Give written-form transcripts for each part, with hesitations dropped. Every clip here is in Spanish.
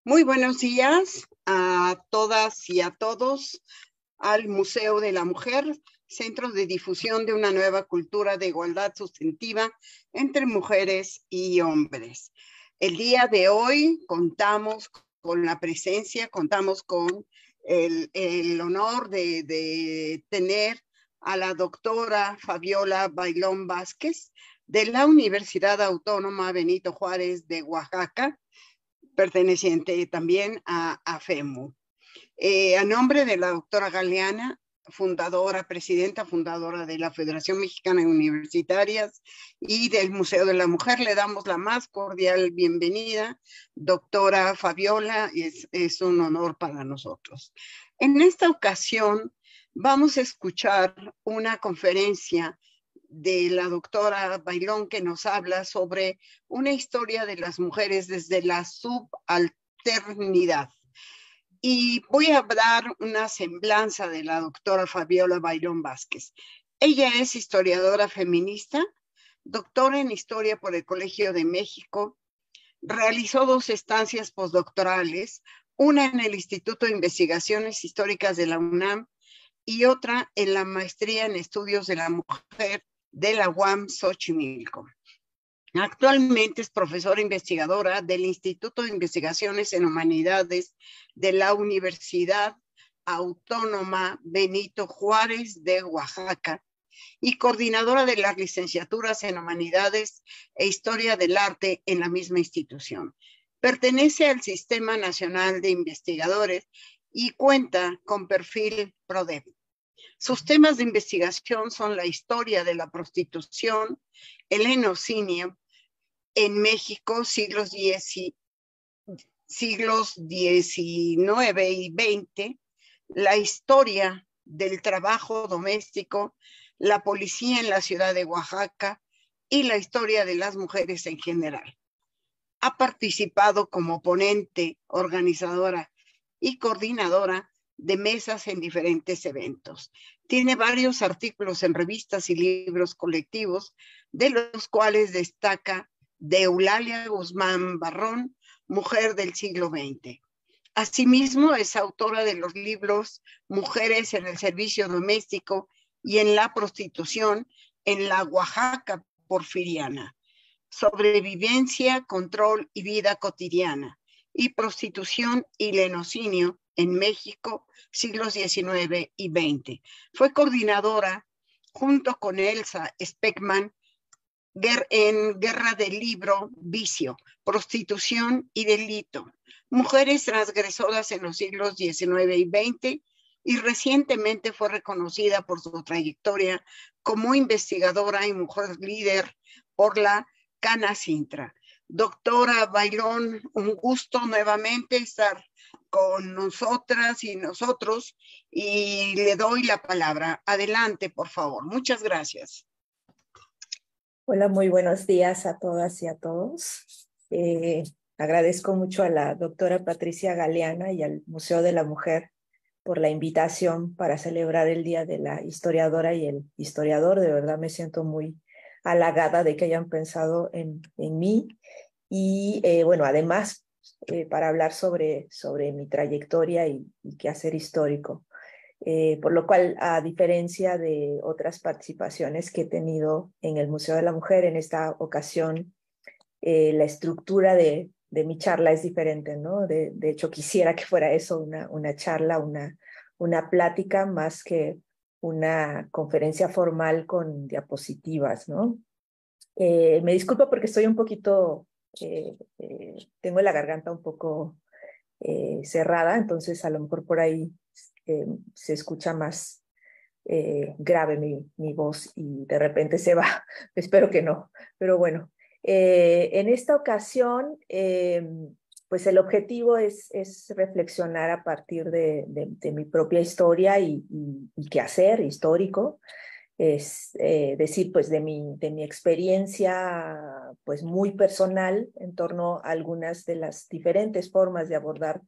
Muy buenos días a todas y a todos al Museo de la Mujer, centro de difusión de una nueva cultura de igualdad sustantiva entre mujeres y hombres. El día de hoy contamos con la presencia, contamos con el honor de tener a la doctora Fabiola Bailón Vázquez de la Universidad Autónoma Benito Juárez de Oaxaca, perteneciente también a FEMU. A nombre de la doctora Galeana, presidenta fundadora de la Federación Mexicana de Universitarias y del Museo de la Mujer, le damos la más cordial bienvenida. Doctora Fabiola, es un honor para nosotros. En esta ocasión vamos a escuchar una conferencia de la doctora Bailón, que nos habla sobre una historia de las mujeres desde la subalternidad. Y voy a dar una semblanza de la doctora Fabiola Bailón Vázquez. Ella es historiadora feminista, doctora en historia por el Colegio de México, realizó 2 estancias postdoctorales, una en el Instituto de Investigaciones Históricas de la UNAM y otra en la maestría en estudios de la mujer de la UAM Xochimilco. Actualmente es profesora investigadora del Instituto de Investigaciones en Humanidades de la Universidad Autónoma Benito Juárez de Oaxaca y coordinadora de las licenciaturas en Humanidades e Historia del Arte en la misma institución. Pertenece al Sistema Nacional de Investigadores y cuenta con perfil PRODEP. Sus temas de investigación son la historia de la prostitución, el genocindio en México, siglos XIX y XX, la historia del trabajo doméstico, la policía en la ciudad de Oaxaca y la historia de las mujeres en general. Ha participado como ponente, organizadora y coordinadora de mesas en diferentes eventos. Tiene varios artículos en revistas y libros colectivos, de los cuales destaca de Eulalia Guzmán Barrón, Mujer del siglo XX. Asimismo, es autora de los libros Mujeres en el servicio doméstico y en la prostitución en la Oaxaca porfiriana, Sobrevivencia, Control y Vida Cotidiana, y Prostitución y Lenocinio en México, siglos XIX y XX. Fue coordinadora, junto con Elsa Speckman, en Guerra del Libro, Vicio, Prostitución y Delito, Mujeres transgresoras en los siglos XIX y XX, y recientemente fue reconocida por su trayectoria como investigadora y mujer líder por la Canacintra. Doctora Bailón, un gusto nuevamente estar con nosotras y nosotros, y le doy la palabra. Adelante, por favor. Muchas gracias. Hola, muy buenos días a todas y a todos. Agradezco mucho a la doctora Patricia Galeana y al Museo de la Mujer por la invitación para celebrar el Día de la Historiadora y el Historiador. De verdad me siento muy halagada de que hayan pensado en mí. Y bueno, además, para hablar sobre mi trayectoria y quehacer histórico. Por lo cual, a diferencia de otras participaciones que he tenido en el Museo de la Mujer, en esta ocasión la estructura de mi charla es diferente, ¿no? De hecho, quisiera que fuera eso, una charla, una plática, más que una conferencia formal con diapositivas, ¿no? Me disculpo porque estoy un poquito, tengo la garganta un poco cerrada, entonces a lo mejor por ahí se escucha más grave mi voz y de repente se va. Espero que no, pero bueno. En esta ocasión, pues el objetivo es reflexionar a partir de mi propia historia y quehacer histórico. Es decir, pues de mi experiencia pues muy personal en torno a algunas de las diferentes formas de abordar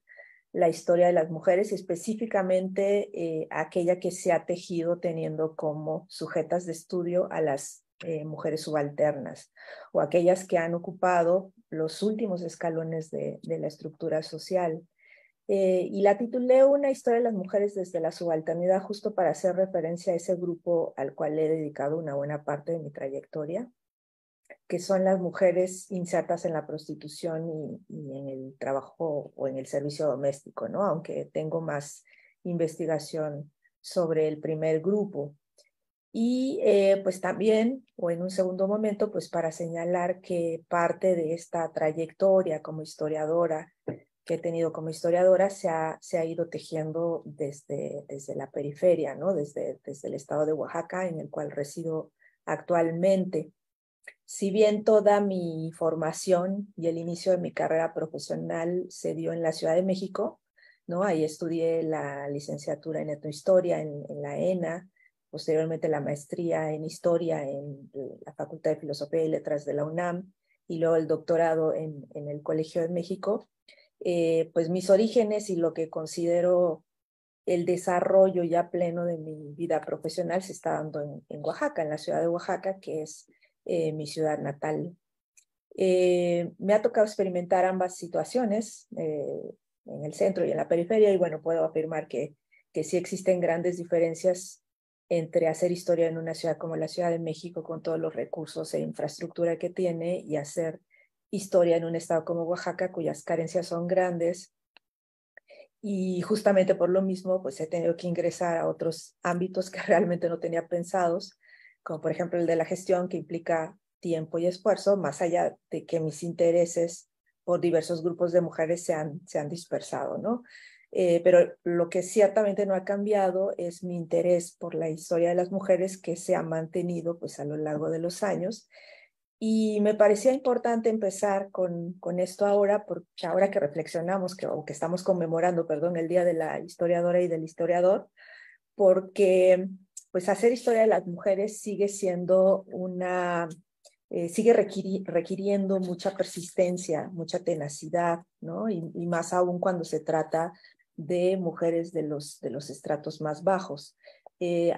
la historia de las mujeres, específicamente aquella que se ha tejido teniendo como sujetas de estudio a las mujeres subalternas o aquellas que han ocupado los últimos escalones de la estructura social. Y la titulé Una historia de las mujeres desde la subalternidad, justo para hacer referencia a ese grupo al cual he dedicado una buena parte de mi trayectoria, que son las mujeres insertas en la prostitución y en el trabajo o en el servicio doméstico, ¿no? Aunque tengo más investigación sobre el primer grupo. Y pues también, o en un segundo momento, pues para señalar que parte de esta trayectoria como historiadora, que he tenido como historiadora, se ha ido tejiendo desde la periferia, ¿no? Desde el estado de Oaxaca, en el cual resido actualmente. Si bien toda mi formación y el inicio de mi carrera profesional se dio en la Ciudad de México, ¿no? Ahí estudié la licenciatura en etnohistoria en la ENA, posteriormente la maestría en historia en la Facultad de Filosofía y Letras de la UNAM y luego el doctorado en el Colegio de México. Pues mis orígenes y lo que considero el desarrollo ya pleno de mi vida profesional se está dando en Oaxaca, en la ciudad de Oaxaca, que es mi ciudad natal. Me ha tocado experimentar ambas situaciones, en el centro y en la periferia, y bueno, puedo afirmar que sí existen grandes diferencias entre hacer historia en una ciudad como la Ciudad de México, con todos los recursos e infraestructura que tiene, y hacer historia en un estado como Oaxaca, cuyas carencias son grandes. Y justamente por lo mismo, pues he tenido que ingresar a otros ámbitos que realmente no tenía pensados, como por ejemplo el de la gestión, que implica tiempo y esfuerzo, más allá de que mis intereses por diversos grupos de mujeres se han dispersado, ¿no? Pero lo que ciertamente no ha cambiado es mi interés por la historia de las mujeres, que se ha mantenido pues a lo largo de los años. Y me parecía importante empezar con esto ahora, porque ahora que reflexionamos, que estamos conmemorando, perdón, el Día de la Historiadora y del Historiador, porque pues hacer historia de las mujeres sigue siendo sigue requiriendo mucha persistencia, mucha tenacidad, ¿no? Y más aún cuando se trata de mujeres de los estratos más bajos.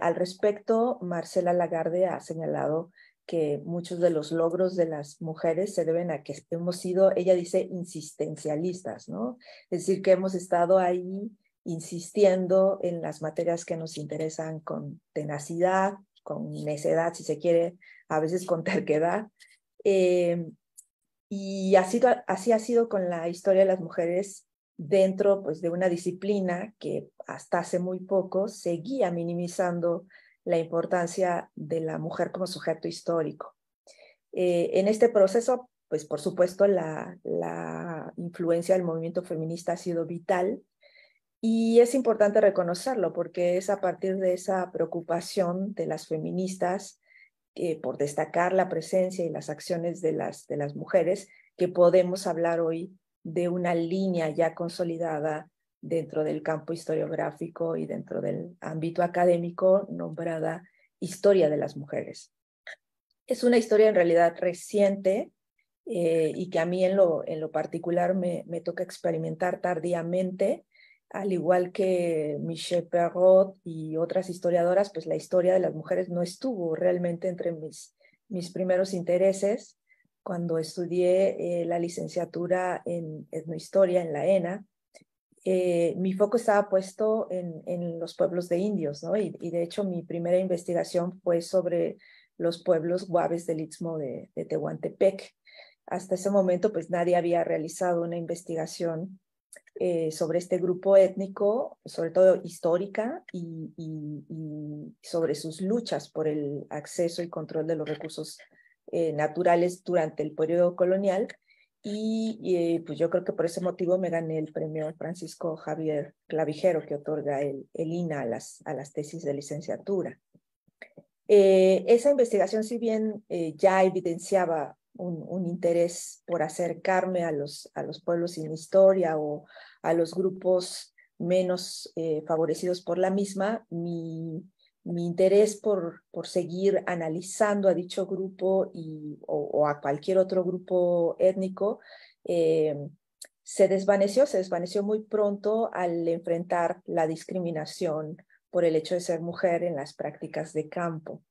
Al respecto, Marcela Lagarde ha señalado que muchos de los logros de las mujeres se deben a que hemos sido, ella dice, insistencialistas, ¿no? Es decir, que hemos estado ahí insistiendo en las materias que nos interesan con tenacidad, con necedad, si se quiere, a veces con terquedad. Y así ha sido con la historia de las mujeres dentro pues, de una disciplina que hasta hace muy poco seguía minimizando la importancia de la mujer como sujeto histórico. En este proceso, pues por supuesto, la influencia del movimiento feminista ha sido vital, y es importante reconocerlo porque es a partir de esa preocupación de las feministas por destacar la presencia y las acciones de las mujeres que podemos hablar hoy de una línea ya consolidada dentro del campo historiográfico y dentro del ámbito académico nombrada Historia de las Mujeres. Es una historia en realidad reciente, y que a mí en lo particular me toca experimentar tardíamente, al igual que Michelle Perrot y otras historiadoras, pues la historia de las mujeres no estuvo realmente entre mis primeros intereses. Cuando estudié la licenciatura en etnohistoria en la ENA, mi foco estaba puesto en los pueblos de indios, ¿no? Y de hecho mi primera investigación fue sobre los pueblos guaves del Istmo de Tehuantepec. Hasta ese momento, pues nadie había realizado una investigación sobre este grupo étnico, sobre todo histórica, y sobre sus luchas por el acceso y control de los recursos naturales durante el periodo colonial. Y pues yo creo que por ese motivo me gané el premio Francisco Javier Clavijero, que otorga el INA a las tesis de licenciatura. Esa investigación, si bien ya evidenciaba un interés por acercarme a los pueblos sin historia o a los grupos menos favorecidos por la misma, mi interés por seguir analizando a dicho grupo o a cualquier otro grupo étnico se desvaneció muy pronto al enfrentar la discriminación por el hecho de ser mujer en las prácticas de campo.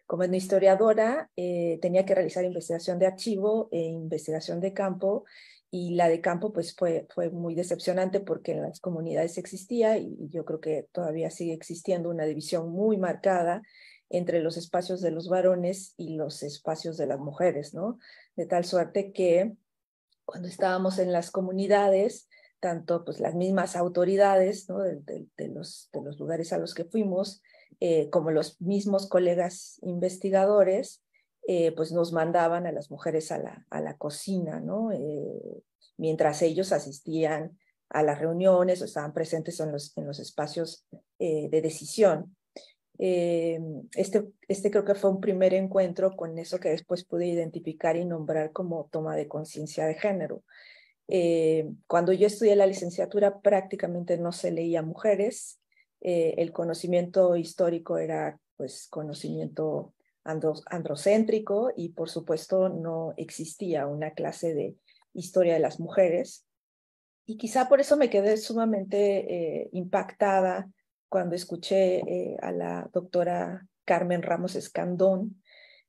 Como historiadora, tenía que realizar investigación de archivo e investigación de campo, y la de campo pues fue muy decepcionante porque en las comunidades existía, y yo creo que todavía sigue existiendo, una división muy marcada entre los espacios de los varones y los espacios de las mujeres, ¿no? De tal suerte que cuando estábamos en las comunidades, tanto pues las mismas autoridades, ¿no? de los lugares a los que fuimos, como los mismos colegas investigadores, pues nos mandaban a las mujeres a la cocina, ¿no? Mientras ellos asistían a las reuniones o estaban presentes en los espacios de decisión. Este creo que fue un primer encuentro con eso que después pude identificar y nombrar como toma de conciencia de género. Cuando yo estudié la licenciatura prácticamente no se leía mujeres. El conocimiento histórico era pues conocimiento androcéntrico, y por supuesto no existía una clase de historia de las mujeres. Y quizá por eso me quedé sumamente impactada cuando escuché a la doctora Carmen Ramos Escandón,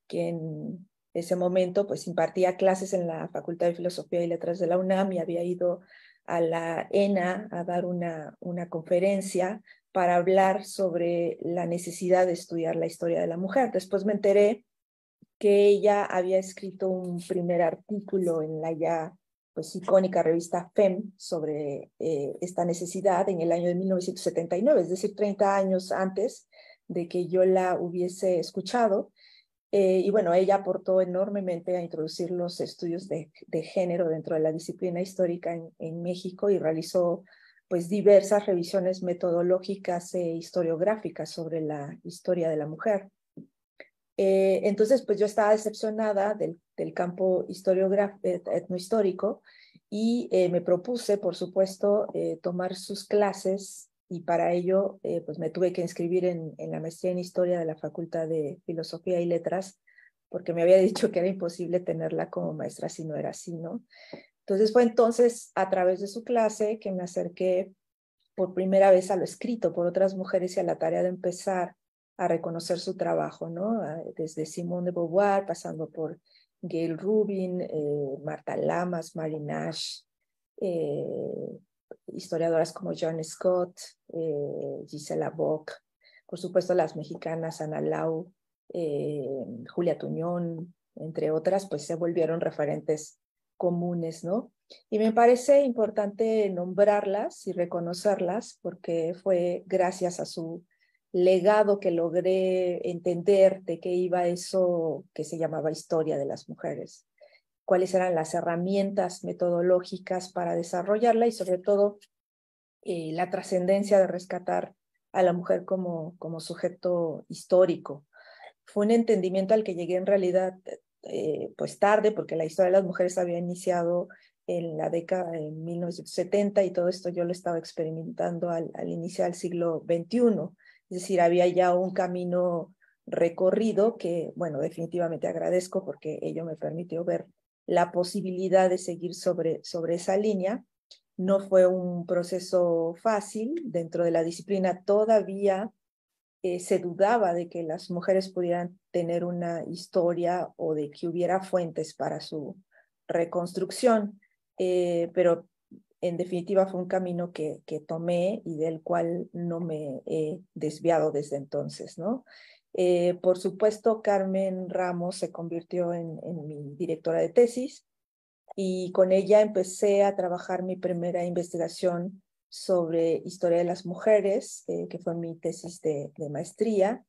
que en ese momento pues impartía clases en la Facultad de Filosofía y Letras de la UNAM, y había ido a la ENA a dar una conferencia para hablar sobre la necesidad de estudiar la historia de la mujer. Después me enteré que ella había escrito un primer artículo en la ya pues icónica revista FEM sobre esta necesidad en el año de 1979, es decir, 30 años antes de que yo la hubiese escuchado. Y bueno, ella aportó enormemente a introducir los estudios de género dentro de la disciplina histórica en México, y realizó pues diversas revisiones metodológicas e historiográficas sobre la historia de la mujer. Entonces, pues yo estaba decepcionada del campo etnohistórico, y me propuse, por supuesto, tomar sus clases, y para ello pues me tuve que inscribir en la maestría en Historia de la Facultad de Filosofía y Letras, porque me había dicho que era imposible tenerla como maestra si no era así, ¿no? Entonces fue entonces a través de su clase que me acerqué por primera vez a lo escrito por otras mujeres y a la tarea de empezar a reconocer su trabajo, ¿no? Desde Simone de Beauvoir, pasando por Gayle Rubin, Martha Lamas, Mary Nash, historiadoras como John Scott, Gisela Bock, por supuesto las mexicanas Ana Lau, Julia Tuñón, entre otras, pues se volvieron referentes comunes, ¿no? Y me parece importante nombrarlas y reconocerlas, porque fue gracias a su legado que logré entender de qué iba eso que se llamaba historia de las mujeres, cuáles eran las herramientas metodológicas para desarrollarla, y sobre todo la trascendencia de rescatar a la mujer como sujeto histórico. Fue un entendimiento al que llegué en realidad pues tarde, porque la historia de las mujeres había iniciado en la década de 1970, y todo esto yo lo estaba experimentando al inicio del siglo XXI. Es decir, había ya un camino recorrido que, bueno, definitivamente agradezco, porque ello me permitió ver la posibilidad de seguir sobre esa línea. No fue un proceso fácil dentro de la disciplina. Todavía se dudaba de que las mujeres pudieran tener una historia, o de que hubiera fuentes para su reconstrucción, pero en definitiva fue un camino que tomé y del cual no me he desviado desde entonces, ¿no? Por supuesto, Carmen Ramos se convirtió en mi directora de tesis, y con ella empecé a trabajar mi primera investigación sobre historia de las mujeres, que fue mi tesis de maestría.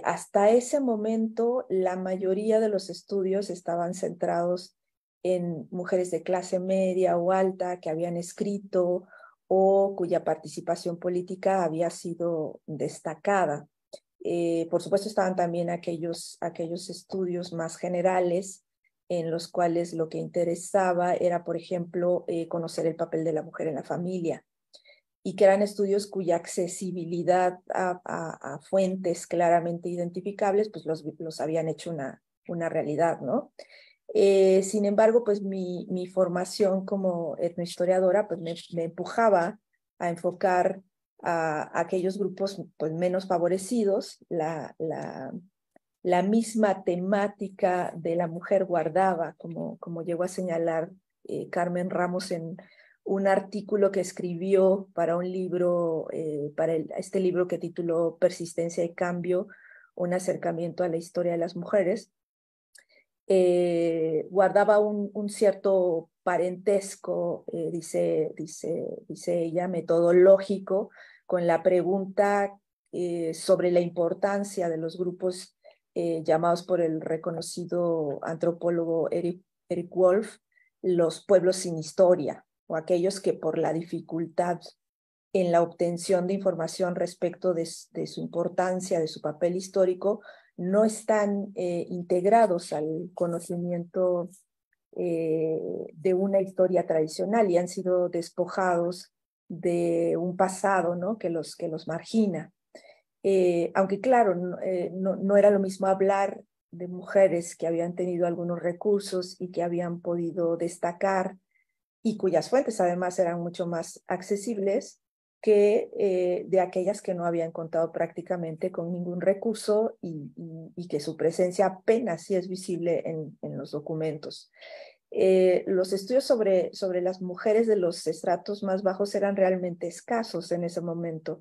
Hasta ese momento, la mayoría de los estudios estaban centrados en mujeres de clase media o alta que habían escrito o cuya participación política había sido destacada. Por supuesto, estaban también aquellos estudios más generales, en los cuales lo que interesaba era, por ejemplo, conocer el papel de la mujer en la familia, y que eran estudios cuya accesibilidad a fuentes claramente identificables, pues los habían hecho una realidad, ¿no? Sin embargo, pues mi formación como etnohistoriadora pues me empujaba a enfocar a aquellos grupos pues menos favorecidos, la la misma temática de la mujer guardaba, como llegó a señalar Carmen Ramos en un artículo que escribió para un libro, este libro que tituló Persistencia y Cambio, un acercamiento a la historia de las mujeres. Guardaba un cierto parentesco, dice ella, metodológico, con la pregunta sobre la importancia de los grupos llamados por el reconocido antropólogo Eric Wolf, los pueblos sin historia, o aquellos que por la dificultad en la obtención de información respecto de su importancia, de su papel histórico, no están integrados al conocimiento de una historia tradicional y han sido despojados de un pasado, ¿no? que los margina. Aunque claro, no era lo mismo hablar de mujeres que habían tenido algunos recursos y que habían podido destacar y cuyas fuentes además eran mucho más accesibles que de aquellas que no habían contado prácticamente con ningún recurso y que su presencia apenas sí es visible en los documentos. Los estudios sobre las mujeres de los estratos más bajos eran realmente escasos en ese momento.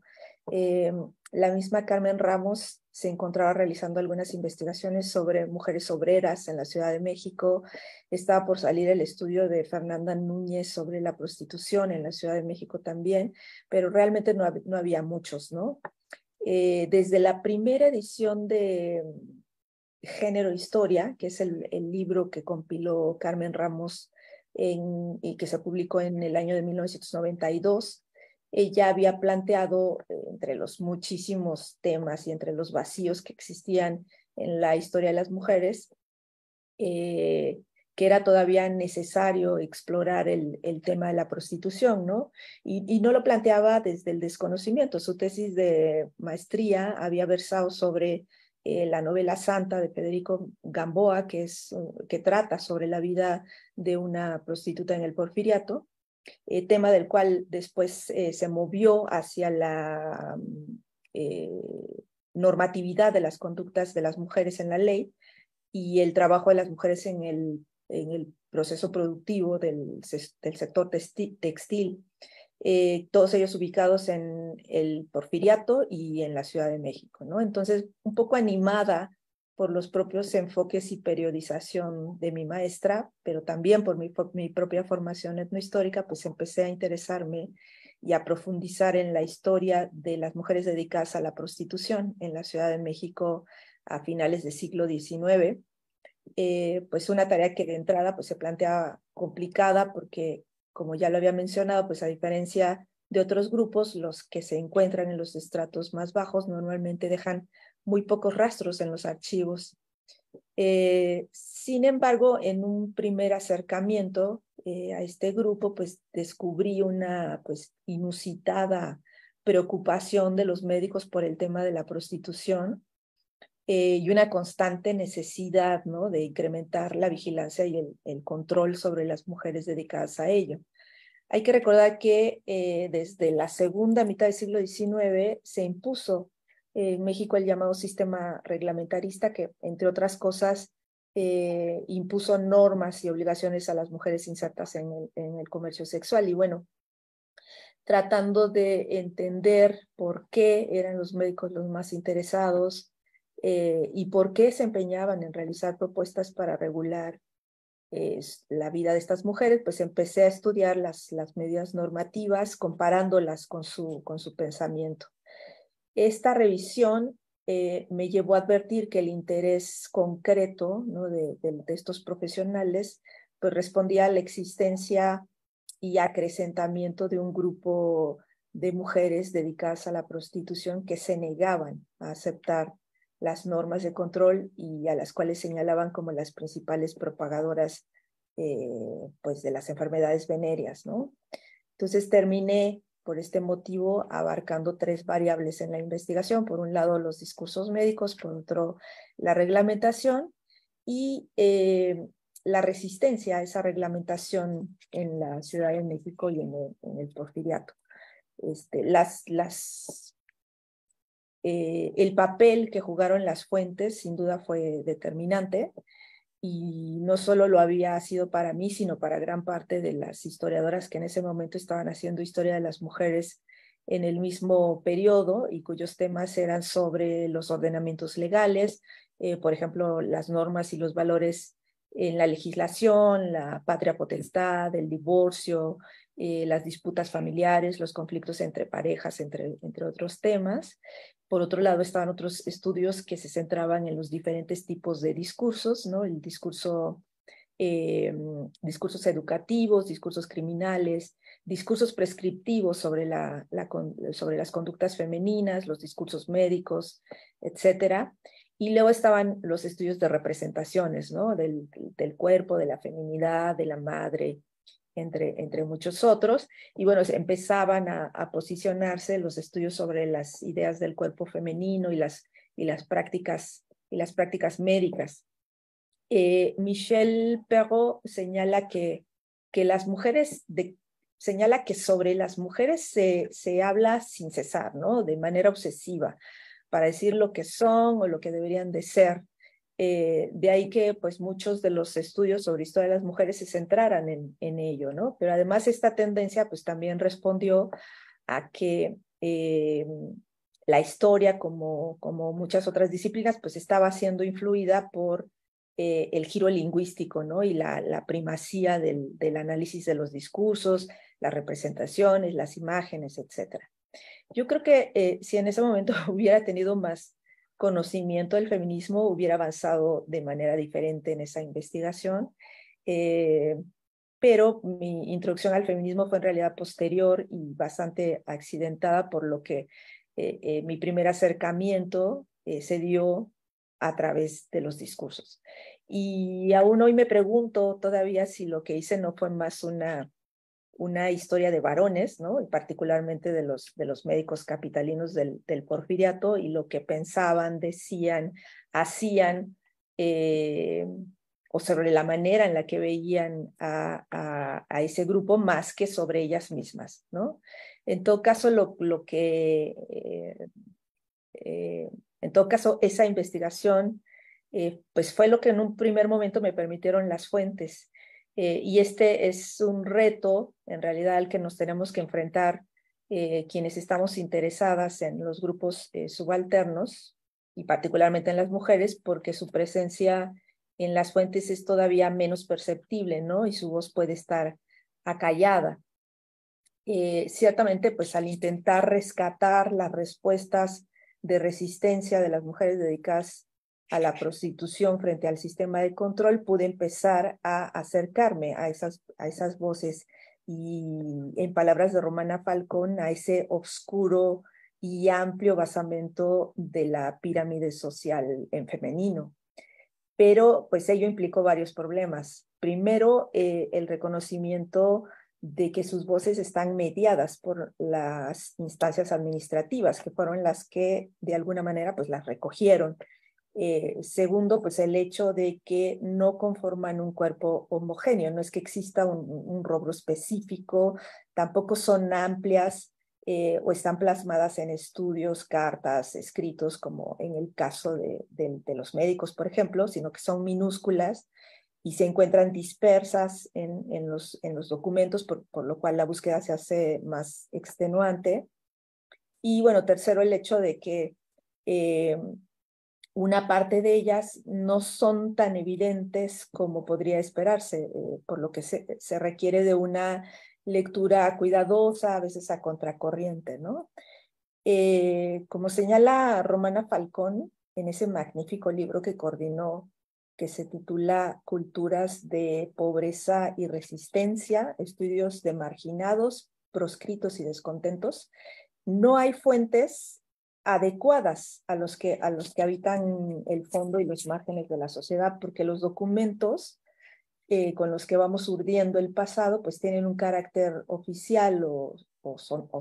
La misma Carmen Ramos se encontraba realizando algunas investigaciones sobre mujeres obreras en la Ciudad de México. Estaba por salir el estudio de Fernanda Núñez sobre la prostitución en la Ciudad de México también, pero realmente no había muchos, ¿no? Desde la primera edición de Género Historia, que es el libro que compiló Carmen Ramos y que se publicó en el año de 1992, ella había planteado, entre los muchísimos temas y entre los vacíos que existían en la historia de las mujeres, que era todavía necesario explorar el tema de la prostitución, ¿no? Y no lo planteaba desde el desconocimiento. Su tesis de maestría había versado sobre la novela Santa de Federico Gamboa, que trata sobre la vida de una prostituta en el Porfiriato, tema del cual después se movió hacia la eh, normatividad de las conductas de las mujeres en la ley y el trabajo de las mujeres en el proceso productivo del sector textil, todos ellos ubicados en el Porfiriato y en la Ciudad de México, ¿no? Entonces, un poco animada por los propios enfoques y periodización de mi maestra, pero también por mi propia formación etnohistórica, pues empecé a interesarme y a profundizar en la historia de las mujeres dedicadas a la prostitución en la Ciudad de México a finales del siglo XIX. Pues una tarea que de entrada pues se plantea complicada porque, como ya lo había mencionado, pues a diferencia de otros grupos, los que se encuentran en los estratos más bajos normalmente dejan muy pocos rastros en los archivos. Sin embargo, en un primer acercamiento a este grupo, pues descubrí una pues inusitada preocupación de los médicos por el tema de la prostitución, y una constante necesidad, ¿no?, de incrementar la vigilancia y el control sobre las mujeres dedicadas a ello. Hay que recordar que desde la segunda mitad del siglo XIX se impuso en México el llamado sistema reglamentarista que, entre otras cosas, impuso normas y obligaciones a las mujeres insertas en el comercio sexual. Y bueno, tratando de entender por qué eran los médicos los más interesados, y por qué se empeñaban en realizar propuestas para regular la vida de estas mujeres, pues empecé a estudiar las medidas normativas, comparándolas con su pensamiento. Esta revisión me llevó a advertir que el interés concreto, ¿no?, de estos profesionales pues respondía a la existencia y acrecentamiento de un grupo de mujeres dedicadas a la prostitución que se negaban a aceptar las normas de control y a las cuales señalaban como las principales propagadoras pues de las enfermedades venéreas, ¿no? Entonces terminé por este motivo abarcando tres variables en la investigación. Por un lado, los discursos médicos, por otro, la reglamentación y la resistencia a esa reglamentación en la Ciudad de México y en el Porfiriato. Las El papel que jugaron las fuentes sin duda fue determinante, y no solo lo había sido para mí, sino para gran parte de las historiadoras que en ese momento estaban haciendo historia de las mujeres en el mismo periodo y cuyos temas eran sobre los ordenamientos legales, por ejemplo, las normas y los valores en la legislación, la patria potestad, el divorcio, las disputas familiares, los conflictos entre parejas, entre otros temas. Por otro lado, estaban otros estudios que se centraban en los diferentes tipos de discursos, ¿no? El discurso, discursos educativos, discursos criminales, discursos prescriptivos sobre las conductas femeninas, los discursos médicos, etcétera. Y luego estaban los estudios de representaciones, ¿no? Del cuerpo, de la feminidad, de la madre, entre muchos otros. Y bueno, empezaban a posicionarse los estudios sobre las ideas del cuerpo femenino y las prácticas médicas. Michel Perrault señala señala que sobre las mujeres se habla sin cesar, ¿no? De manera obsesiva, para decir lo que son o lo que deberían de ser. De ahí que pues muchos de los estudios sobre historia de las mujeres se centraran en ello, ¿no? Pero además esta tendencia pues también respondió a que la historia, como muchas otras disciplinas, pues estaba siendo influida por el giro lingüístico, ¿no? Y la primacía del análisis de los discursos, las representaciones, las imágenes, etcétera. Yo creo que si en ese momento hubiera tenido más conocimiento del feminismo, hubiera avanzado de manera diferente en esa investigación, pero mi introducción al feminismo fue en realidad posterior y bastante accidentada, por lo que mi primer acercamiento se dio a través de los discursos. Y aún hoy me pregunto todavía si lo que hice no fue más una historia de varones, ¿no? Y particularmente de los médicos capitalinos del Porfiriato, y lo que pensaban, decían, hacían, o sobre la manera en la que veían a ese grupo, más que sobre ellas mismas, ¿no? En todo caso, en todo caso, esa investigación pues fue lo que en un primer momento me permitieron las fuentes. Y este es un reto, en realidad, al que nos tenemos que enfrentar quienes estamos interesadas en los grupos subalternos, y particularmente en las mujeres, porque su presencia en las fuentes es todavía menos perceptible, ¿no? Y su voz puede estar acallada. Ciertamente, pues al intentar rescatar las respuestas de resistencia de las mujeres dedicadas a la prostitución frente al sistema de control, pude empezar a acercarme a esas voces y, en palabras de Romana Falcón, a ese oscuro y amplio basamento de la pirámide social en femenino. Pero pues ello implicó varios problemas. Primero, el reconocimiento de que sus voces están mediadas por las instancias administrativas, que fueron las que de alguna manera pues las recogieron. Segundo, pues el hecho de que no conforman un cuerpo homogéneo, no es que exista un rubro específico, tampoco son amplias o están plasmadas en estudios, cartas, escritos, como en el caso de los médicos, por ejemplo, sino que son minúsculas y se encuentran dispersas en los documentos, por lo cual la búsqueda se hace más extenuante. Y bueno, tercero, el hecho de que una parte de ellas no son tan evidentes como podría esperarse, por lo que se requiere de una lectura cuidadosa, a veces a contracorriente, ¿no? Como señala Romana Falcón en ese magnífico libro que coordinó, que se titula Culturas de Pobreza y Resistencia, Estudios de Marginados, Proscritos y Descontentos, no hay fuentes adecuadas a los que habitan el fondo y los márgenes de la sociedad, porque los documentos con los que vamos urdiendo el pasado, pues tienen un carácter oficial o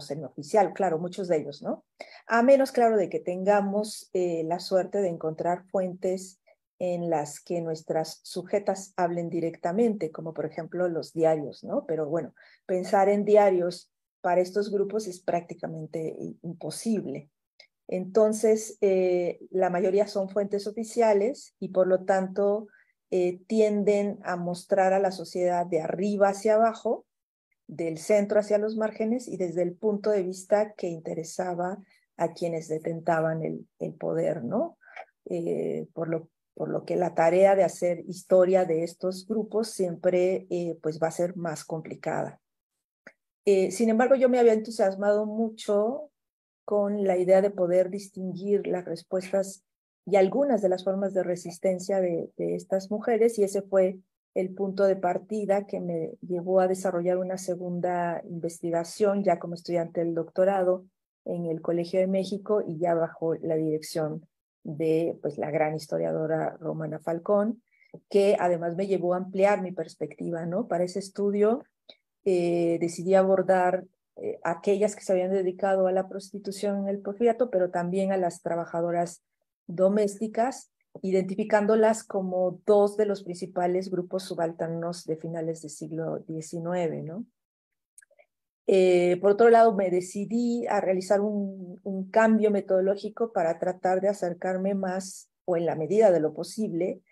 semioficial, claro, muchos de ellos, ¿no? A menos, claro, de que tengamos la suerte de encontrar fuentes en las que nuestras sujetas hablen directamente, como por ejemplo los diarios, ¿no? Pero bueno, pensar en diarios para estos grupos es prácticamente imposible. Entonces, la mayoría son fuentes oficiales y por lo tanto tienden a mostrar a la sociedad de arriba hacia abajo, del centro hacia los márgenes y desde el punto de vista que interesaba a quienes detentaban el poder, ¿no? Por lo que la tarea de hacer historia de estos grupos siempre pues va a ser más complicada. Sin embargo, yo me había entusiasmado mucho con la idea de poder distinguir las respuestas y algunas de las formas de resistencia de estas mujeres, y ese fue el punto de partida que me llevó a desarrollar una segunda investigación ya como estudiante del doctorado en el Colegio de México y ya bajo la dirección de pues, la gran historiadora Romana Falcón, que además me llevó a ampliar mi perspectiva, ¿no? Para ese estudio decidí abordar aquellas que se habían dedicado a la prostitución en el Porfiriato, pero también a las trabajadoras domésticas, identificándolas como dos de los principales grupos subalternos de finales del siglo XIX, ¿no? Por otro lado, me decidí a realizar un cambio metodológico para tratar de acercarme más, o en la medida de lo posible,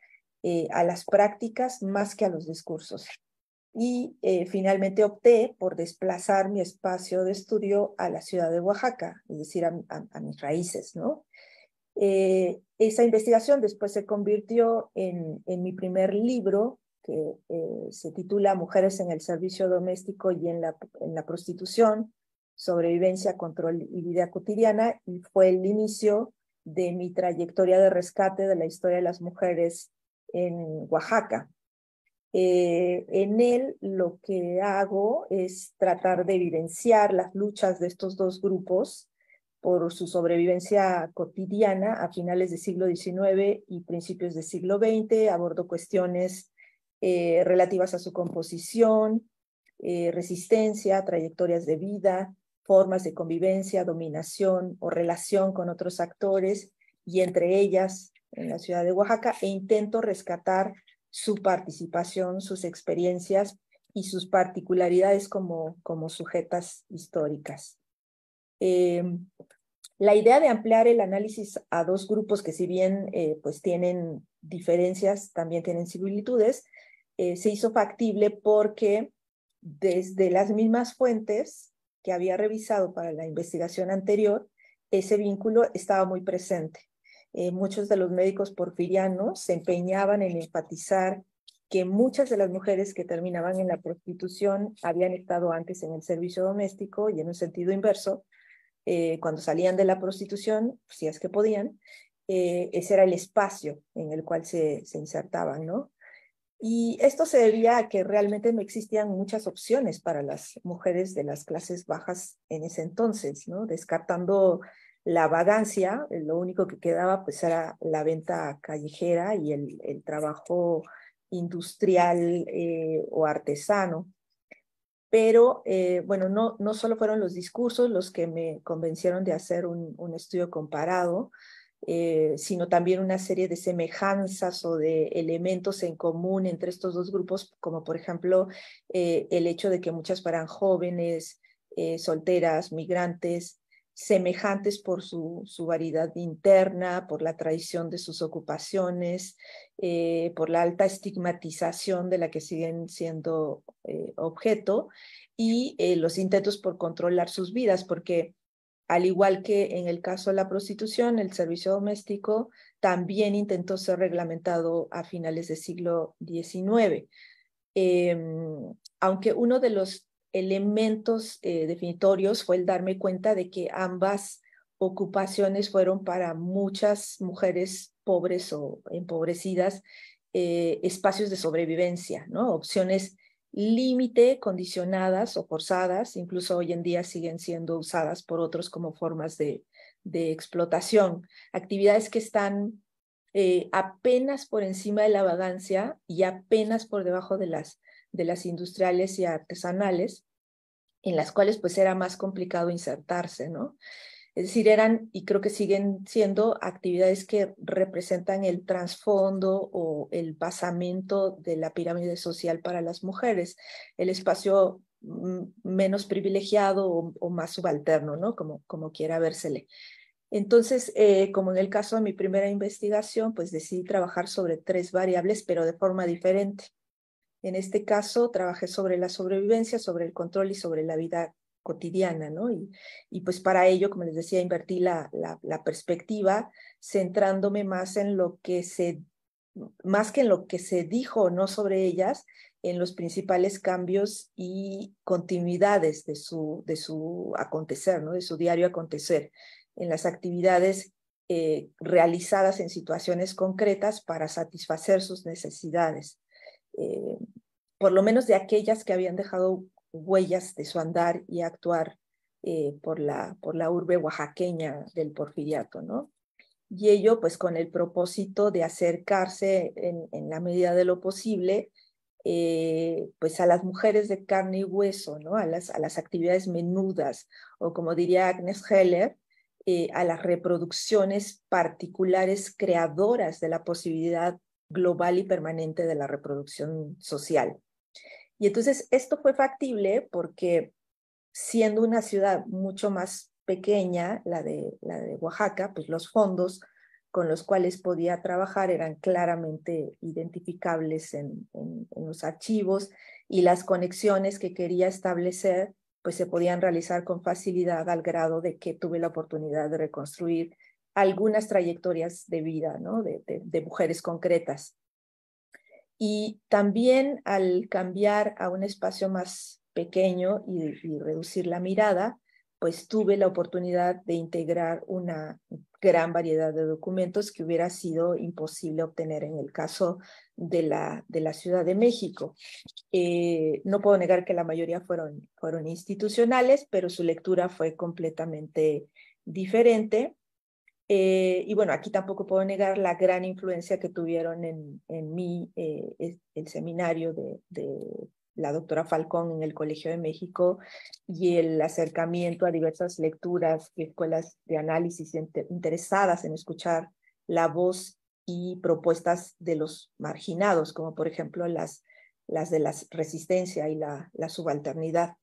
a las prácticas más que a los discursos. Y finalmente opté por desplazar mi espacio de estudio a la ciudad de Oaxaca, es decir, a mis raíces, ¿no? Esa investigación después se convirtió en mi primer libro, que se titula Mujeres en el servicio doméstico y en la prostitución, sobrevivencia, control y vida cotidiana, y fue el inicio de mi trayectoria de rescate de la historia de las mujeres en Oaxaca. En él lo que hago es tratar de evidenciar las luchas de estos dos grupos por su sobrevivencia cotidiana a finales del siglo XIX y principios del siglo XX. Abordo cuestiones relativas a su composición, resistencia, trayectorias de vida, formas de convivencia, dominación o relación con otros actores, y entre ellas en la ciudad de Oaxaca, e intento rescatar su participación, sus experiencias y sus particularidades como sujetas históricas. La idea de ampliar el análisis a dos grupos que si bien pues tienen diferencias, también tienen similitudes, se hizo factible porque desde las mismas fuentes que había revisado para la investigación anterior, ese vínculo estaba muy presente. Muchos de los médicos porfirianos se empeñaban en enfatizar que muchas de las mujeres que terminaban en la prostitución habían estado antes en el servicio doméstico, y en un sentido inverso, cuando salían de la prostitución, si es que podían, ese era el espacio en el cual se insertaban, ¿no? Y esto se debía a que realmente no existían muchas opciones para las mujeres de las clases bajas en ese entonces, ¿no? Descartando la vagancia, lo único que quedaba pues era la venta callejera y el trabajo industrial o artesano. Pero bueno, no solo fueron los discursos los que me convencieron de hacer un estudio comparado, sino también una serie de semejanzas o de elementos en común entre estos dos grupos, como por ejemplo el hecho de que muchas fueran jóvenes, solteras, migrantes, semejantes por su variedad interna, por la tradición de sus ocupaciones, por la alta estigmatización de la que siguen siendo objeto, y los intentos por controlar sus vidas, porque al igual que en el caso de la prostitución, el servicio doméstico también intentó ser reglamentado a finales del siglo XIX. Aunque uno de los elementos definitorios fue el darme cuenta de que ambas ocupaciones fueron para muchas mujeres pobres o empobrecidas espacios de sobrevivencia, ¿no? Opciones límite, condicionadas o forzadas, incluso hoy en día siguen siendo usadas por otros como formas de explotación. Actividades que están apenas por encima de la vagancia y apenas por debajo de las industriales y artesanales, en las cuales pues era más complicado insertarse, ¿no? Es decir, eran, y creo que siguen siendo, actividades que representan el trasfondo o el basamento de la pirámide social para las mujeres, el espacio menos privilegiado o más subalterno, ¿no? Como quiera vérsele. Entonces, como en el caso de mi primera investigación, pues decidí trabajar sobre 3 variables, pero de forma diferente. En este caso, trabajé sobre la sobrevivencia, sobre el control y sobre la vida cotidiana, ¿no? Y pues para ello, como les decía, invertí la perspectiva, centrándome más en lo que más que en lo que se dijo o no sobre ellas, en los principales cambios y continuidades de su acontecer, ¿no? De su diario acontecer, en las actividades realizadas en situaciones concretas para satisfacer sus necesidades. Eh, por lo menos de aquellas que habían dejado huellas de su andar y actuar por la urbe oaxaqueña del Porfiriato, ¿no? Y ello pues con el propósito de acercarse en la medida de lo posible pues a las mujeres de carne y hueso, ¿no? A las actividades menudas, o como diría Agnes Heller, a las reproducciones particulares creadoras de la posibilidad global y permanente de la reproducción social. Y entonces esto fue factible porque siendo una ciudad mucho más pequeña, la de Oaxaca, pues los fondos con los cuales podía trabajar eran claramente identificables en los archivos, y las conexiones que quería establecer pues se podían realizar con facilidad, al grado de que tuve la oportunidad de reconstruir algunas trayectorias de vida, ¿no? de mujeres concretas. Y también al cambiar a un espacio más pequeño y reducir la mirada, pues tuve la oportunidad de integrar una gran variedad de documentos que hubiera sido imposible obtener en el caso de la Ciudad de México. No puedo negar que la mayoría fueron institucionales, pero su lectura fue completamente diferente. Y bueno, aquí tampoco puedo negar la gran influencia que tuvieron en mí el seminario de la doctora Falcón en el Colegio de México, y el acercamiento a diversas lecturas y escuelas de análisis interesadas en escuchar la voz y propuestas de los marginados, como por ejemplo las de la resistencia y la subalternidad.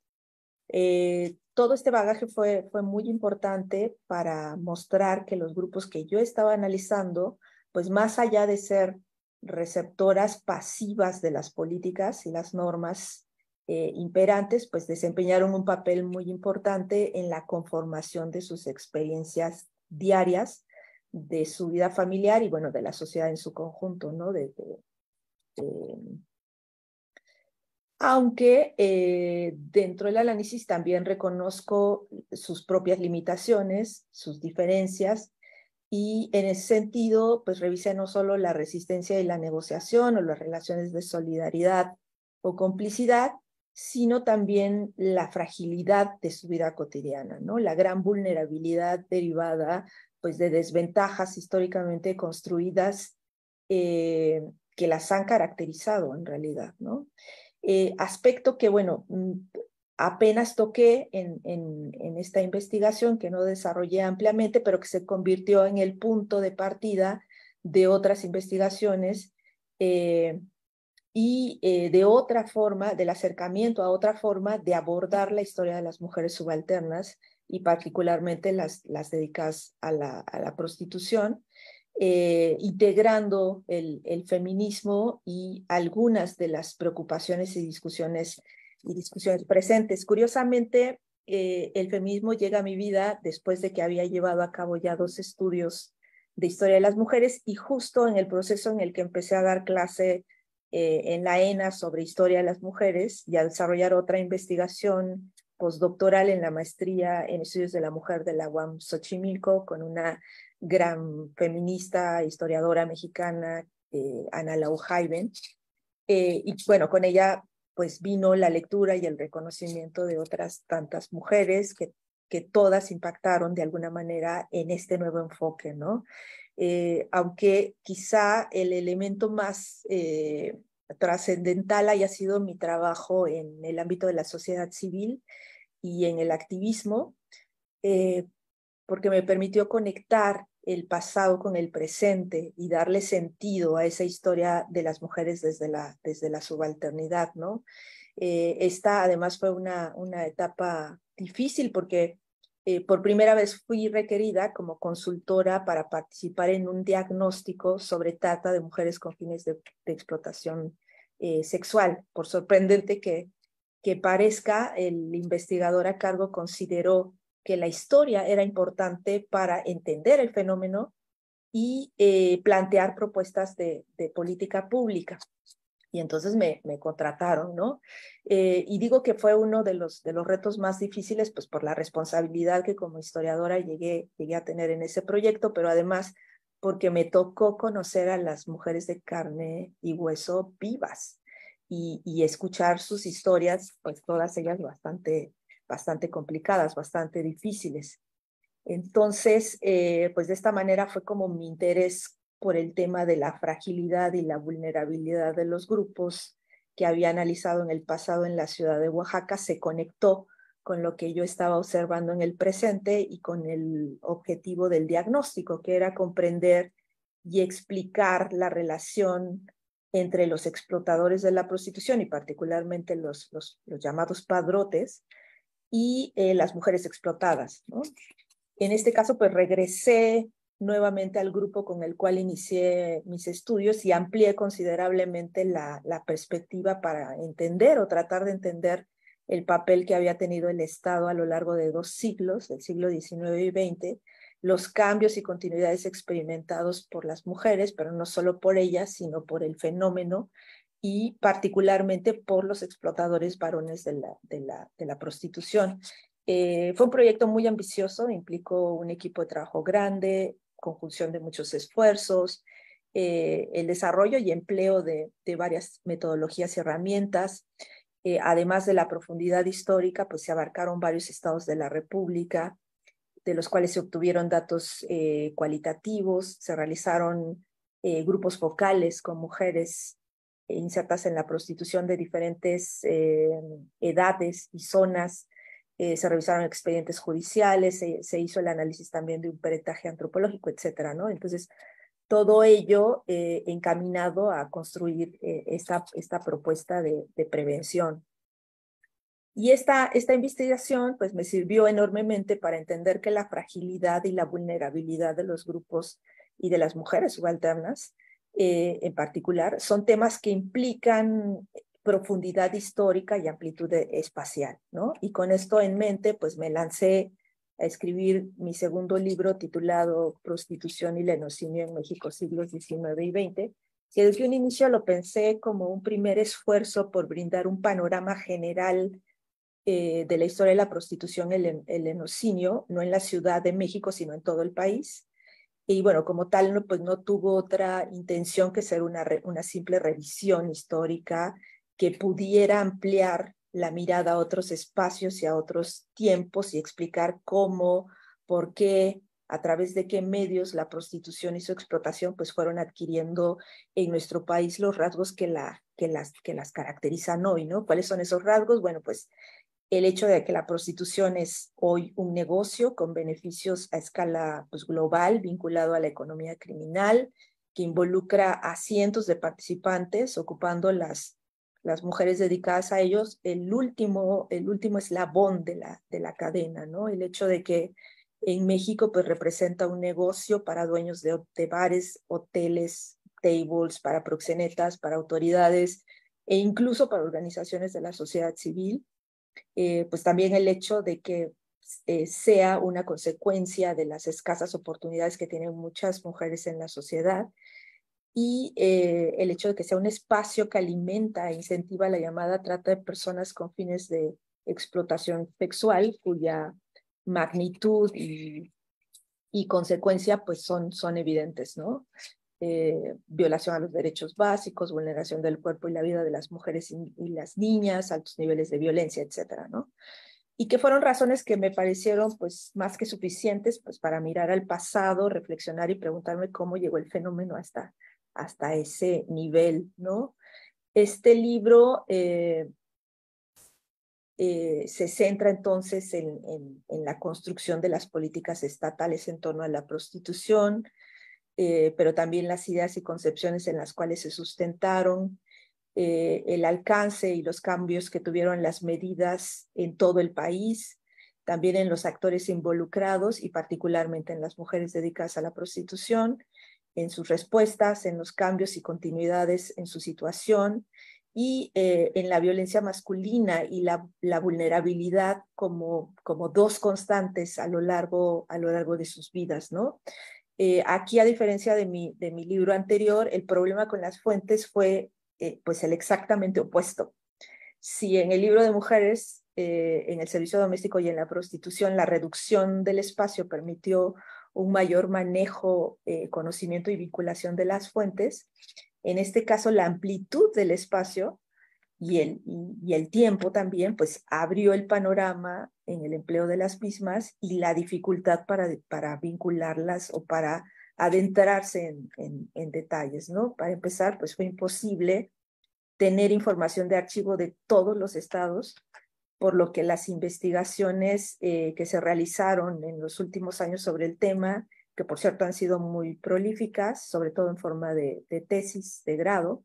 Todo este bagaje fue muy importante para mostrar que los grupos que yo estaba analizando, pues más allá de ser receptoras pasivas de las políticas y las normas imperantes, pues desempeñaron un papel muy importante en la conformación de sus experiencias diarias, de su vida familiar y bueno, de la sociedad en su conjunto, ¿no? Aunque dentro del análisis también reconozco sus propias limitaciones, sus diferencias, y en ese sentido, pues revisé no solo la resistencia y la negociación o las relaciones de solidaridad o complicidad, sino también la fragilidad de su vida cotidiana, ¿no? La gran vulnerabilidad derivada pues de desventajas históricamente construidas que las han caracterizado en realidad, ¿no? Aspecto que, bueno, apenas toqué en esta investigación, que no desarrollé ampliamente, pero que se convirtió en el punto de partida de otras investigaciones de otra forma, del acercamiento a otra forma de abordar la historia de las mujeres subalternas, y particularmente las dedicadas a la prostitución, integrando el feminismo y algunas de las preocupaciones y discusiones presentes. Curiosamente, el feminismo llega a mi vida después de que había llevado a cabo ya 2 estudios de historia de las mujeres, y justo en el proceso en el que empecé a dar clase en la ENA sobre historia de las mujeres y a desarrollar otra investigación postdoctoral en la maestría en estudios de la mujer de la UAM Xochimilco, con una gran feminista, historiadora mexicana, Ana Lau Jaiben. Y bueno, con ella pues vino la lectura y el reconocimiento de otras tantas mujeres que todas impactaron de alguna manera en este nuevo enfoque, ¿no? Aunque quizá el elemento más trascendental haya sido mi trabajo en el ámbito de la sociedad civil y en el activismo, porque me permitió conectar el pasado con el presente y darle sentido a esa historia de las mujeres desde la subalternidad, ¿no? Esta además fue una etapa difícil, porque por primera vez fui requerida como consultora para participar en un diagnóstico sobre trata de mujeres con fines de explotación sexual. Por sorprendente que parezca, el investigador a cargo consideró que la historia era importante para entender el fenómeno y plantear propuestas de política pública. Y entonces me contrataron, ¿no? Y digo que fue uno de los retos más difíciles, pues por la responsabilidad que como historiadora llegué a tener en ese proyecto, pero además porque me tocó conocer a las mujeres de carne y hueso vivas y escuchar sus historias, pues todas ellas bastante complicadas, bastante difíciles. Entonces, pues de esta manera fue como mi interés por el tema de la fragilidad y la vulnerabilidad de los grupos que había analizado en el pasado en la ciudad de Oaxaca se conectó con lo que yo estaba observando en el presente y con el objetivo del diagnóstico, que era comprender y explicar la relación entre los explotadores de la prostitución y particularmente los llamados padrotes y las mujeres explotadas, ¿no? En este caso, pues regresé nuevamente al grupo con el cual inicié mis estudios y amplié considerablemente la perspectiva para entender o tratar de entender el papel que había tenido el Estado a lo largo de 2 siglos, el siglo XIX y XX, los cambios y continuidades experimentados por las mujeres, pero no solo por ellas, sino por el fenómeno y particularmente por los explotadores varones de la prostitución. Fue un proyecto muy ambicioso, implicó un equipo de trabajo grande, conjunción de muchos esfuerzos, el desarrollo y empleo de varias metodologías y herramientas. Además de la profundidad histórica, pues se abarcaron varios estados de la República, de los cuales se obtuvieron datos cualitativos, se realizaron grupos focales con mujeres insertas en la prostitución de diferentes edades y zonas. Se revisaron expedientes judiciales, se hizo el análisis también de un peritaje antropológico, etcétera, ¿no? Entonces, todo ello encaminado a construir esta propuesta de prevención. Y esta investigación pues me sirvió enormemente para entender que la fragilidad y la vulnerabilidad de los grupos y de las mujeres subalternas en particular son temas que implican profundidad histórica y amplitud espacial, ¿no? Y con esto en mente pues me lancé a escribir mi segundo libro titulado Prostitución y Lenocinio en México, siglos XIX y XX, que desde un inicio lo pensé como un primer esfuerzo por brindar un panorama general de la historia de la prostitución, el lenocinio, no en la Ciudad de México, sino en todo el país. Y bueno, como tal, no, pues no tuvo otra intención que ser una simple revisión histórica que pudiera ampliar la mirada a otros espacios y a otros tiempos y explicar cómo, por qué, a través de qué medios la prostitución y su explotación pues fueron adquiriendo en nuestro país los rasgos que las caracterizan hoy, ¿no? ¿Cuáles son esos rasgos? Bueno, pues el hecho de que la prostitución es hoy un negocio con beneficios a escala pues, global vinculado a la economía criminal, que involucra a cientos de participantes, ocupando las mujeres dedicadas a ellos el último eslabón de la cadena, ¿no? El hecho de que en México pues, representa un negocio para dueños de bares, hoteles, tables, para proxenetas, para autoridades e incluso para organizaciones de la sociedad civil. Pues también el hecho de que sea una consecuencia de las escasas oportunidades que tienen muchas mujeres en la sociedad y el hecho de que sea un espacio que alimenta e incentiva la llamada trata de personas con fines de explotación sexual, cuya magnitud y consecuencia pues son evidentes, ¿no? Violación a los derechos básicos, vulneración del cuerpo y la vida de las mujeres y las niñas, altos niveles de violencia, etcétera, ¿no? Y que fueron razones que me parecieron pues más que suficientes pues para mirar al pasado, reflexionar y preguntarme cómo llegó el fenómeno hasta ese nivel, ¿no? Este libro se centra entonces en la construcción de las políticas estatales en torno a la prostitución, pero también las ideas y concepciones en las cuales se sustentaron, el alcance y los cambios que tuvieron las medidas en todo el país, también en los actores involucrados y particularmente en las mujeres dedicadas a la prostitución, en sus respuestas, en los cambios y continuidades en su situación y en la violencia masculina y la vulnerabilidad como dos constantes a lo largo de sus vidas, ¿no? Aquí, a diferencia de mi libro anterior, el problema con las fuentes fue pues el exactamente opuesto. Si en el libro de mujeres, en el servicio doméstico y en la prostitución, la reducción del espacio permitió un mayor manejo, conocimiento y vinculación de las fuentes, en este caso la amplitud del espacio y el tiempo también, pues abrió el panorama en el empleo de las mismas y la dificultad para vincularlas o para adentrarse en detalles, ¿no? Para empezar, pues fue imposible tener información de archivo de todos los estados, por lo que las investigaciones que se realizaron en los últimos años sobre el tema, que por cierto han sido muy prolíficas, sobre todo en forma de tesis de grado,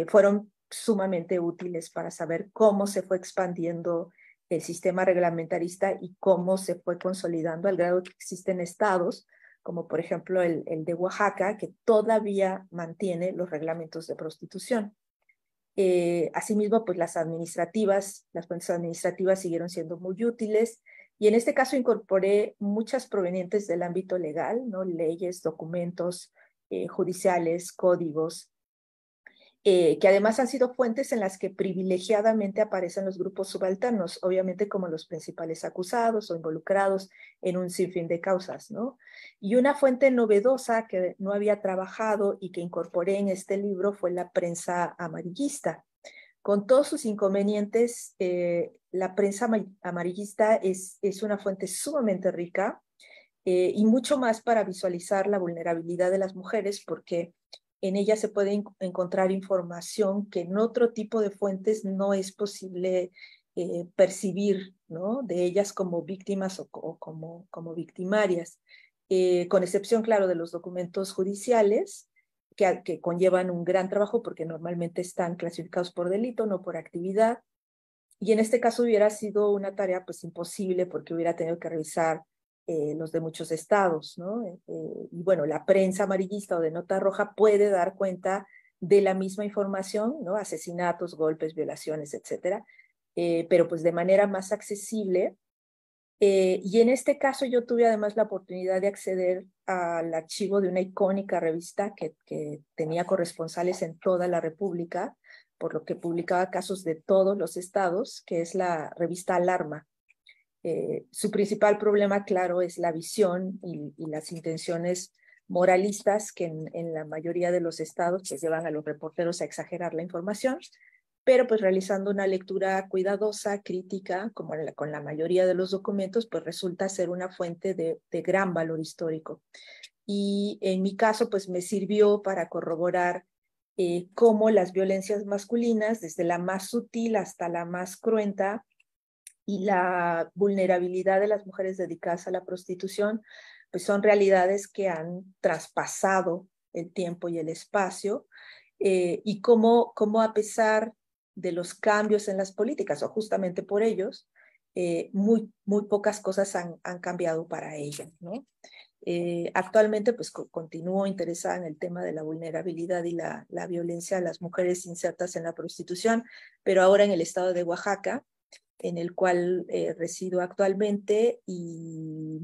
fueron sumamente útiles para saber cómo se fue expandiendo el sistema reglamentarista y cómo se fue consolidando al grado que existen estados, como por ejemplo el de Oaxaca, que todavía mantiene los reglamentos de prostitución. Asimismo, pues las fuentes administrativas siguieron siendo muy útiles y en este caso incorporé muchas provenientes del ámbito legal, ¿no? Leyes, documentos judiciales, códigos, que además han sido fuentes en las que privilegiadamente aparecen los grupos subalternos, obviamente como los principales acusados o involucrados en un sinfín de causas, ¿no? Y una fuente novedosa que no había trabajado y que incorporé en este libro fue la prensa amarillista. Con todos sus inconvenientes, la prensa amarillista es una fuente sumamente rica y mucho más para visualizar la vulnerabilidad de las mujeres, porque en ella se puede encontrar información que en otro tipo de fuentes no es posible percibir, ¿no? De ellas como víctimas o como victimarias, con excepción, claro, de los documentos judiciales, que conllevan un gran trabajo porque normalmente están clasificados por delito, no por actividad. Y en este caso hubiera sido una tarea pues imposible porque hubiera tenido que revisar los de muchos estados, ¿no? Y bueno, la prensa amarillista o de nota roja puede dar cuenta de la misma información, ¿no? Asesinatos, golpes, violaciones, etcétera, pero pues de manera más accesible. Y en este caso yo tuve además la oportunidad de acceder al archivo de una icónica revista que tenía corresponsales en toda la República, por lo que publicaba casos de todos los estados, que es la revista Alarma. Su principal problema, claro, es la visión y las intenciones moralistas que en la mayoría de los estados pues, llevan a los reporteros a exagerar la información, pero pues realizando una lectura cuidadosa, crítica, como con la mayoría de los documentos, pues resulta ser una fuente de gran valor histórico. Y en mi caso, pues me sirvió para corroborar cómo las violencias masculinas, desde la más sutil hasta la más cruenta, y la vulnerabilidad de las mujeres dedicadas a la prostitución, pues son realidades que han traspasado el tiempo y el espacio, y cómo a pesar de los cambios en las políticas, o justamente por ellos, muy pocas cosas han cambiado para ellas, ¿no? Actualmente pues continúo interesada en el tema de la vulnerabilidad y la violencia a las mujeres insertas en la prostitución, pero ahora en el estado de Oaxaca, en el cual resido actualmente, y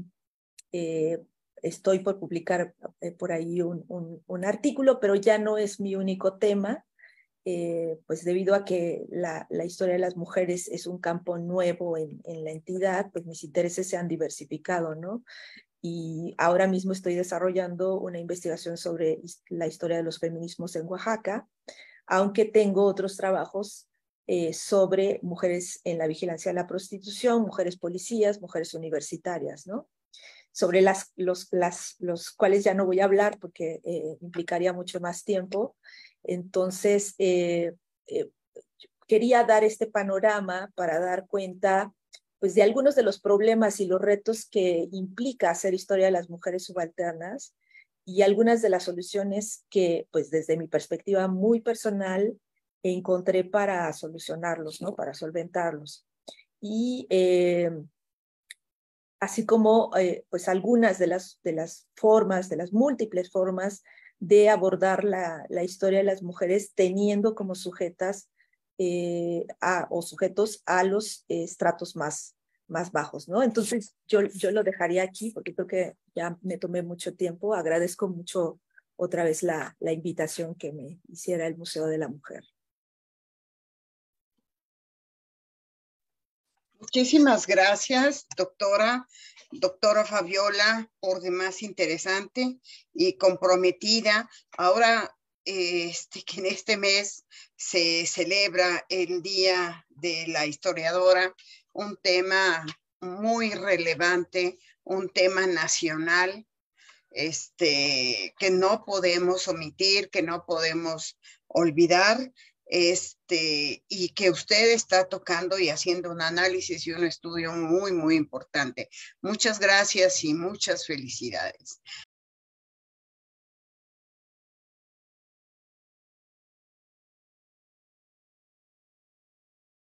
estoy por publicar por ahí un artículo, pero ya no es mi único tema, pues debido a que la historia de las mujeres es un campo nuevo en la entidad, pues mis intereses se han diversificado, ¿no? Y ahora mismo estoy desarrollando una investigación sobre la historia de los feminismos en Oaxaca, aunque tengo otros trabajos sobre mujeres en la vigilancia de la prostitución, mujeres policías, mujeres universitarias, ¿no? Sobre los cuales ya no voy a hablar porque implicaría mucho más tiempo. Entonces, quería dar este panorama para dar cuenta pues, de algunos de los problemas y los retos que implica hacer historia de las mujeres subalternas y algunas de las soluciones que, pues desde mi perspectiva muy personal, encontré para solucionarlos, ¿no? Para solventarlos. Y así como pues algunas de las formas, de las múltiples formas de abordar la historia de las mujeres teniendo como sujetas o sujetos a los estratos más bajos, ¿no? Entonces yo lo dejaría aquí porque creo que ya me tomé mucho tiempo. Agradezco mucho otra vez la invitación que me hiciera el Museo de la Mujer. Muchísimas gracias, doctora Fabiola, por demás interesante y comprometida. Ahora, que en este mes se celebra el Día de la Historiadora, un tema muy relevante, un tema nacional, que no podemos omitir, que no podemos olvidar, y que usted está tocando y haciendo un análisis y un estudio muy, muy importante. Muchas gracias y muchas felicidades.